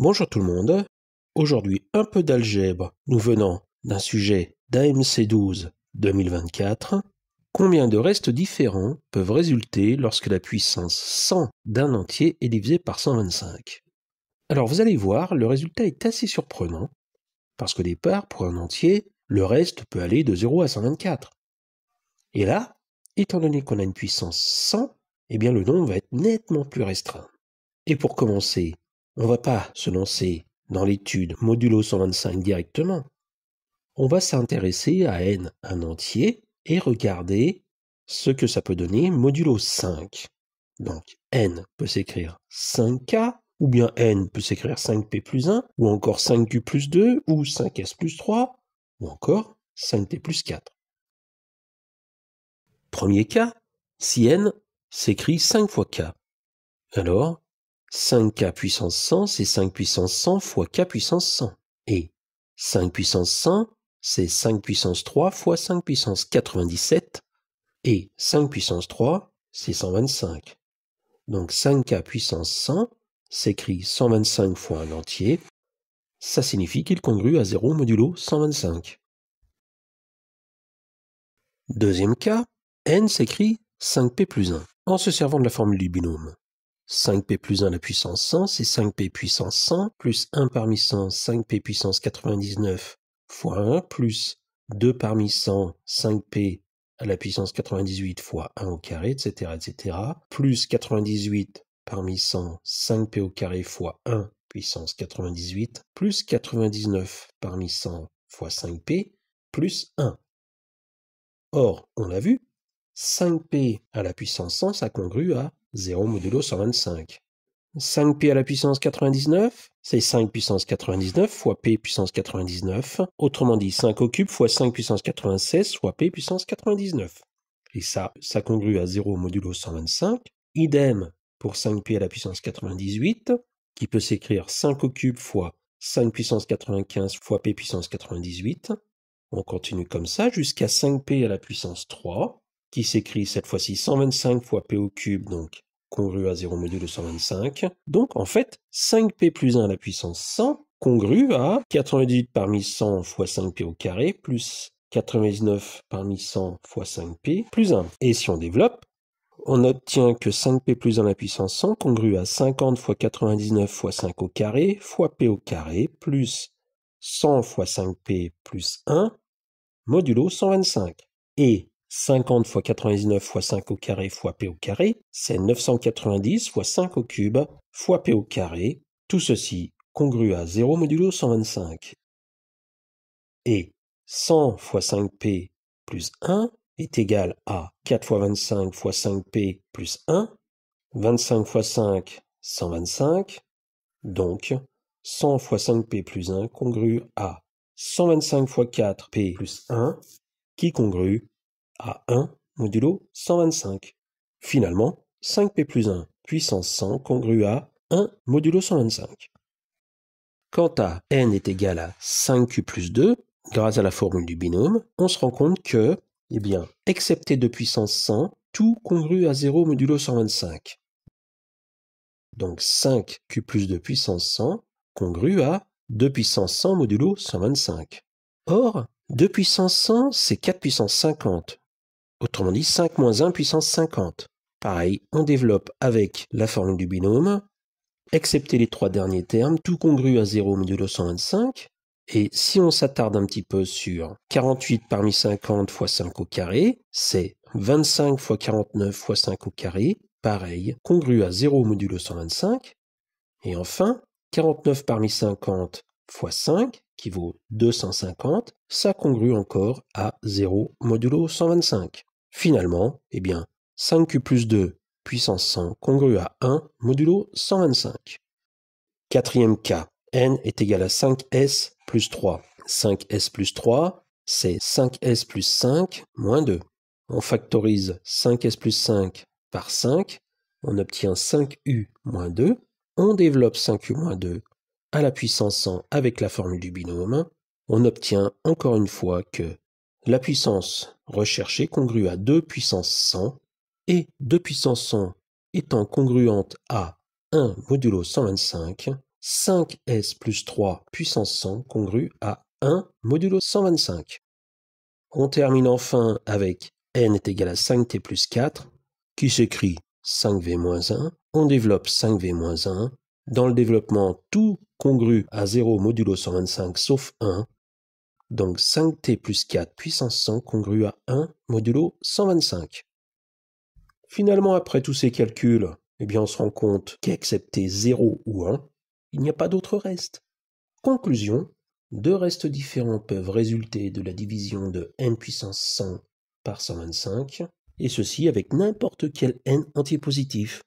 Bonjour tout le monde. Aujourd'hui, un peu d'algèbre nous venant d'un sujet d'AMC 12 2024. Combien de restes différents peuvent résulter lorsque la puissance 100 d'un entier est divisée par 125? Alors vous allez voir, le résultat est assez surprenant, parce qu'au départ, pour un entier, le reste peut aller de 0 à 124. Et là, étant donné qu'on a une puissance 100, eh bien le nombre va être nettement plus restreint. Et pour commencer, on ne va pas se lancer dans l'étude modulo 125 directement. On va s'intéresser à n, un entier, et regarder ce que ça peut donner modulo 5. Donc n peut s'écrire 5k, ou bien n peut s'écrire 5p plus 1, ou encore 5q plus 2, ou 5s plus 3, ou encore 5t plus 4. Premier cas, si n s'écrit 5 fois k, alors 5k puissance 100, c'est 5 puissance 100 fois k puissance 100. Et 5 puissance 100, c'est 5 puissance 3 fois 5 puissance 97. Et 5 puissance 3, c'est 125. Donc 5k puissance 100 s'écrit 125 fois un entier. Ça signifie qu'il congrue à 0 modulo 125. Deuxième cas, n s'écrit 5p plus 1, en se servant de la formule du binôme. 5p plus 1 à la puissance 100, c'est 5p puissance 100, plus 1 parmi 100, 5p puissance 99 fois 1, plus 2 parmi 100, 5p à la puissance 98 fois 1 au carré, etc., etc., plus 98 parmi 100, 5p au carré fois 1 puissance 98, plus 99 parmi 100 fois 5p, plus 1. Or, on l'a vu, 5p à la puissance 100, ça congrue à 0 modulo 125. 5p à la puissance 99, c'est 5 puissance 99 fois p puissance 99. Autrement dit, 5 au cube fois 5 puissance 96 fois p puissance 99. Et ça congrue à 0 modulo 125. Idem pour 5p à la puissance 98, qui peut s'écrire 5 au cube fois 5 puissance 95 fois p puissance 98. On continue comme ça jusqu'à 5p à la puissance 3, qui s'écrit cette fois-ci 125 fois p au cube, donc congrue à 0 modulo 125. Donc en fait, 5p plus 1 à la puissance 100 congrue à 98 parmi 100 fois 5p au carré, plus 99 parmi 100 fois 5p plus 1. Et si on développe, on obtient que 5p plus 1 à la puissance 100 congrue à 50 fois 99 fois 5 au carré, fois p au carré, plus 100 fois 5p plus 1, modulo 125. Et 50 fois 99 fois 5 au carré fois p au carré, c'est 990 fois 5 au cube fois p au carré. Tout ceci congrue à 0 modulo 125. Et 100 fois 5p plus 1 est égal à 4 fois 25 fois 5p plus 1. 25 fois 5, 125. Donc, 100 fois 5p plus 1 congrue à 125 fois 4p plus 1, qui congrue à 1 modulo 125. Finalement, 5p plus 1 puissance 100 congrue à 1 modulo 125. Quant à n est égal à 5q plus 2, grâce à la formule du binôme, on se rend compte que, eh bien, excepté 2 puissance 100, tout congrue à 0 modulo 125. Donc 5q plus 2 puissance 100 congrue à 2 puissance 100 modulo 125. Or, 2 puissance 100, c'est 4 puissance 50. Autrement dit, 5 moins 1 puissance 50. Pareil, on développe avec la formule du binôme, excepté les trois derniers termes, tout congrue à 0 modulo 125. Et si on s'attarde un petit peu sur 48 parmi 50 fois 5 au carré, c'est 25 fois 49 fois 5 au carré, pareil, congrue à 0 modulo 125. Et enfin, 49 parmi 50 fois 5, qui vaut 250, ça congrue encore à 0 modulo 125. Finalement, eh bien, 5q plus 2 puissance 100 congrue à 1 modulo 125. Quatrième cas, n est égal à 5s plus 3. 5s plus 3, c'est 5s plus 5 moins 2. On factorise 5s plus 5 par 5, on obtient 5u moins 2. On développe 5u moins 2 à la puissance 100 avec la formule du binôme. On obtient encore une fois que la puissance recherchée congrue à 2 puissance 100, et 2 puissance 100 étant congruente à 1 modulo 125, 5s plus 3 puissance 100 congru à 1 modulo 125. On termine enfin avec n est égal à 5t plus 4, qui s'écrit 5v-1. On développe 5v-1. Dans le développement, tout congru à 0 modulo 125 sauf 1. Donc 5t plus 4 puissance 100 congru à 1 modulo 125. Finalement, après tous ces calculs, eh bien, on se rend compte qu'excepté 0 ou 1, il n'y a pas d'autre reste. Conclusion, deux restes différents peuvent résulter de la division de n puissance 100 par 125, et ceci avec n'importe quel n entier positif.